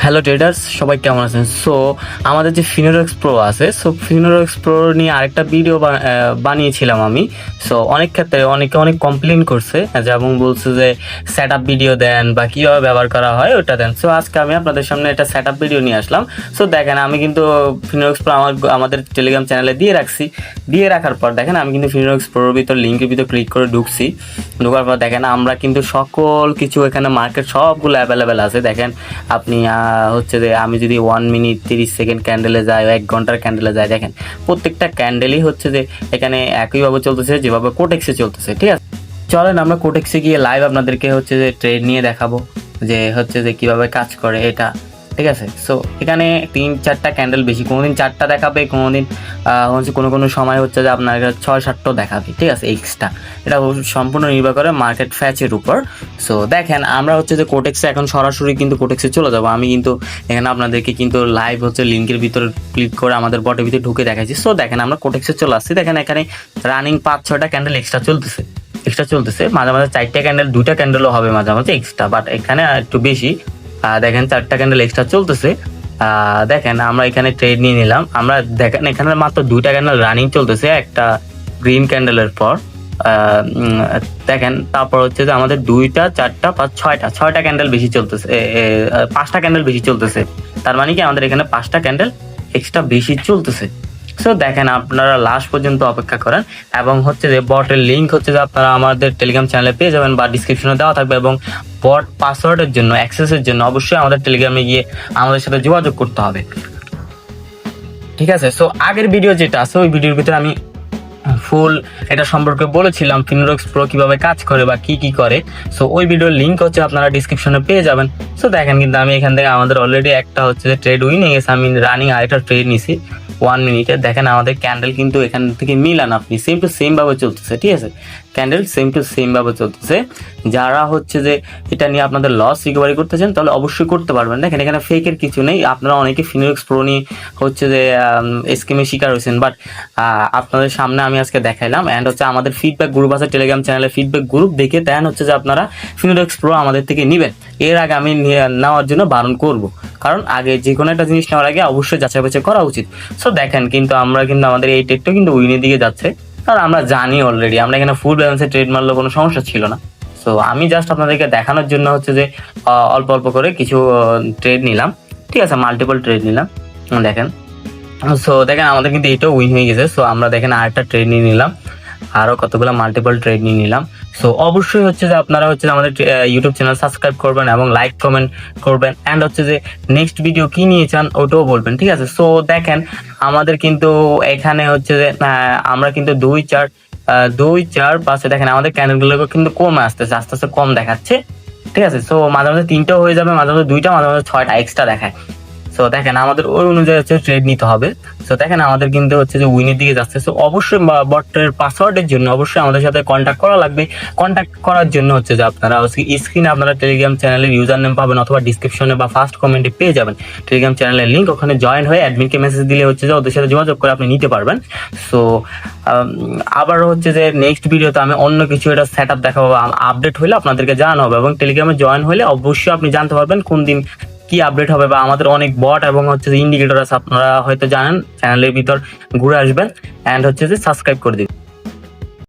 Hello traders, সবাই কেমন আছেন? সো আমাদের যে ফিনোরেক্স প্রো আছে, সো ফিনোরেক্স প্রো নিয়ে আরেকটা ভিডিও বানিয়েছিলাম আমি। সো অনেক ক্ষেত্রে অনেকে অনেক কমপ্লেন করছে, যেমন বলছে যে সেট আপ ভিডিও দেন বা কীভাবে ব্যবহার করা হয় ওটা দেন। সো আজকে আমি আপনাদের সামনে একটা সেট আপ ভিডিও নিয়ে আসলাম। সো দেখেন, আমি কিন্তু ফিনোরেক্স প্রো আমাদের টেলিগ্রাম চ্যানেলে দিয়ে রাখার পর দেখেন আমি কিন্তু ফিনোরেক্স প্রোর ভিতর লিঙ্কের ভিতর ক্লিক করে ঢোকার পর দেখেন আমরা কিন্তু সকল কিছু এখানে মার্কেট সবগুলো অ্যাভেলেবেল আছে। দেখেন আপনি হচ্ছে যে আমি যদি 1 মিনিট 30 সেকেন্ড ক্যান্ডেলে যাই, 1 ঘন্টার ক্যান্ডেলে যাই, দেখেন প্রত্যেকটা ক্যান্ডেলই হচ্ছে যে এখানে একইভাবে চলতেছে যেভাবে কোটেক্সে চলতেছে। ঠিক আছে, চলেন আমরা কোটেক্সে গিয়ে লাইভ আপনাদেরকে হচ্ছে যে ট্রেড নিয়ে দেখাবো যে হচ্ছে যে কিভাবে কাজ করে এটা। ঠিক আছে, সো এখানে 3-4টা ক্যান্ডেল বেশি, কোনোদিন 4টা দেখাবে, কোনোদিন হচ্ছে কোনো সময় হচ্ছে যে আপনার 6-7টাও দেখাবে। ঠিক আছে, এক্সট্রা এটা সম্পূর্ণ নির্ভর করে মার্কেট ফ্যাচের উপর। সো দেখেন আমরা হচ্ছে যে কোটেক্সে এখন সরাসরি কিন্তু কোটেক্সে চলে যাবো। আমি কিন্তু এখানে আপনাদেরকে কিন্তু লাইভ হচ্ছে লিঙ্কের ভিতরে ক্লিক করে আমাদের বটের ভিতরে ঢুকে দেখাচ্ছি। সো দেখেন আমরা কোটেক্সে চলে আসছি। দেখেন এখানে রানিং 5-6টা ক্যান্ডেল এক্সট্রা চলতেছে, মাঝে মাঝে 4টা ক্যান্ডেল, 2টা ক্যান্ডেলও হবে মাঝে মাঝে এক্সট্রা, বাট এখানে একটু বেশি। দেখেন 4টা ক্যান্ডেল এক্সট্রা চলতেছে। দেখেন আমরা এখানে ট্রেড নিয়ে নিলাম। আমরা দেখেন এখানে মাত্র 2টা ক্যান্ডেল রানিং চলতেছে, একটা গ্রিন ক্যান্ডেলের পর। দেখেন তারপর হচ্ছে যে আমাদের 2টা 4টা 5 6টা ক্যান্ডেল বেশি চলতেছে, 5টা ক্যান্ডেল বেশি চলতেছে। তার মানে কি আমাদের এখানে 5টা ক্যান্ডেল এক্সট্রা বেশি চলতেছে। সো দেখেন আপনারা লাস্ট পর্যন্ত অপেক্ষা করেন, এবং হচ্ছে যে বটের লিঙ্ক হচ্ছে যে আপনারা আমাদের টেলিগ্রাম চ্যানেলে পেয়ে যাবেন বা ডিসক্রিপশনে দেওয়া থাকবে। এবং বট পাসওয়ার্ডের জন্য, অ্যাক্সেসের জন্য অবশ্যই আমাদের টেলিগ্রামে গিয়ে আমাদের সাথে যোগাযোগ করতে হবে। ঠিক আছে, সো আগের ভিডিও যেটা আছে ওই ভিডিওর ভিতরে আমি ফুল এটা সম্পর্কে বলেছিলাম ফিনোরেক্স প্রো কিভাবে কাজ করে বা কি করে। সো ওই ভিডিওর লিঙ্ক হচ্ছে আপনারা ডিসক্রিপশনে পেয়ে যাবেন। সো দেখেন কিন্তু আমি এখান থেকে আমাদের অলরেডি একটা হচ্ছে যে ট্রেড উইন হয়ে গেছে। আমি রানিং আরেকটা ট্রেড নিছি 1 মিনিটে। দেখেন আমাদের ক্যান্ডেল কিন্তু এখান থেকে মিলান, আপনি সেম টু সেম ভাবে চলতেছে। ঠিক আছে, ক্যান্ডেল সেম টু সেম ভাবে চলতেছে। যারা হচ্ছে যে এটা নিয়ে আপনাদের লস রিকভারি করতে চান তাহলে অবশ্যই করতে পারবেন। দেখেন এখানে ফেকের কিছু নেই। আপনারা অনেকে ফিনোরেক্স প্রো নিয়ে হচ্ছে যে স্কিমের শিকার হয়েছেন, বাট আপনাদের সামনে আমি আজকে দেখাইলাম। অ্যান্ড হচ্ছে আমাদের ফিডব্যাক গ্রুপ আছে টেলিগ্রাম চ্যানেলে, ফিডব্যাক গ্রুপ দেখে দেন হচ্ছে যে আপনারা ফিনোরেক্স প্রো আমাদের থেকে নেবেন। এর আগে আমি নেওয়ার জন্য বারণ করব, কারণ আগে যে কোনো একটা জিনিস নেওয়ার আগে অবশ্যই যাচাই বাছাই করা উচিত। সো দেখেন কিন্তু আমরা কিন্তু আমাদের এই ট্রেডটা কিন্তু উইনের দিকে যাচ্ছে, কারণ আমরা জানি অলরেডি আমরা এখানে ফুল ব্যালেন্সে ট্রেড মারলে কোনো সমস্যা ছিল না। সো আমি জাস্ট আপনাদেরকে দেখানোর জন্য হচ্ছে যে অল্প অল্প করে কিছু ট্রেড নিলাম। ঠিক আছে, মাল্টিপল ট্রেড নিলাম। দেখেন, সো দেখেন আমাদের কিন্তু এটাও উইন হয়ে গেছে। সো আমরা দেখেন আরেকটা ট্রেড নিয়ে নিলাম, আরো কতগুলো মাল্টিপল ট্রেড নিয়ে নিলাম। সো অবশ্যই হচ্ছে যে আপনারা হচ্ছে আমাদের ইউটিউব চ্যানেল সাবস্ক্রাইব করবেন এবং লাইক কমেন্ট করবেন, অ্যান্ড হচ্ছে যে নেক্সট ভিডিও কি নিয়ে চান ওটাও বলবেন। ঠিক আছে, সো দেখেন আমাদের কিন্তু এখানে হচ্ছে যে আমরা কিন্তু 2-4-5 দেখেন আমাদের ক্যান্ডেলগুলো কিন্তু কমে আস্তে আস্তে কম দেখাচ্ছে। ঠিক আছে, সো মাঝে মাঝে 3টাও হয়ে যাবে, মাঝে মাঝে 2টা, মাঝে মাঝে 6টা এক্সট্রা দেখায়। সো দেখেন আমাদের ওই অনুযায়ী হচ্ছে ট্রেড নিতে হবে। সো দেখেন আমাদের কিন্তু হচ্ছে যে উইনের দিকে যাচ্ছে। সো অবশ্যই বটের পাসওয়ার্ডের জন্য অবশ্যই আমাদের সাথে কন্ট্যাক্ট করা লাগবে। কন্ট্যাক্ট করার জন্য হচ্ছে যে আপনারা স্ক্রিনে আপনারা টেলিগ্রাম চ্যানেলের ইউজার নেম পাবেন, অথবা ডিসক্রিপশনে বা ফার্স্ট কমেন্টে পেয়ে যাবেন টেলিগ্রাম চ্যানেলের লিঙ্ক। ওখানে জয়েন হয়ে অ্যাডমিনকে মেসেজ দিলে হচ্ছে যে ওদের সাথে যোগাযোগ করে আপনি নিতে পারবেন। সো আবার হচ্ছে যে নেক্সট ভিডিওতে আমি অন্য কিছু এটা সেট আপ দেখাবো, আপডেট হলে আপনাদেরকে জানানো হবে, এবং টেলিগ্রামে জয়েন হলে অবশ্যই আপনি জানতে পারবেন কোন দিন কি আপডেট হবে। বা আমাদের অনেক বট এবং হচ্ছে যে ইন্ডিকেটর আছে, আপনারা হয়তো জানেন। চ্যানেলের ভিতর ঘুরে আসবেন অ্যান্ড হচ্ছে যে সাবস্ক্রাইব করে দিবেন।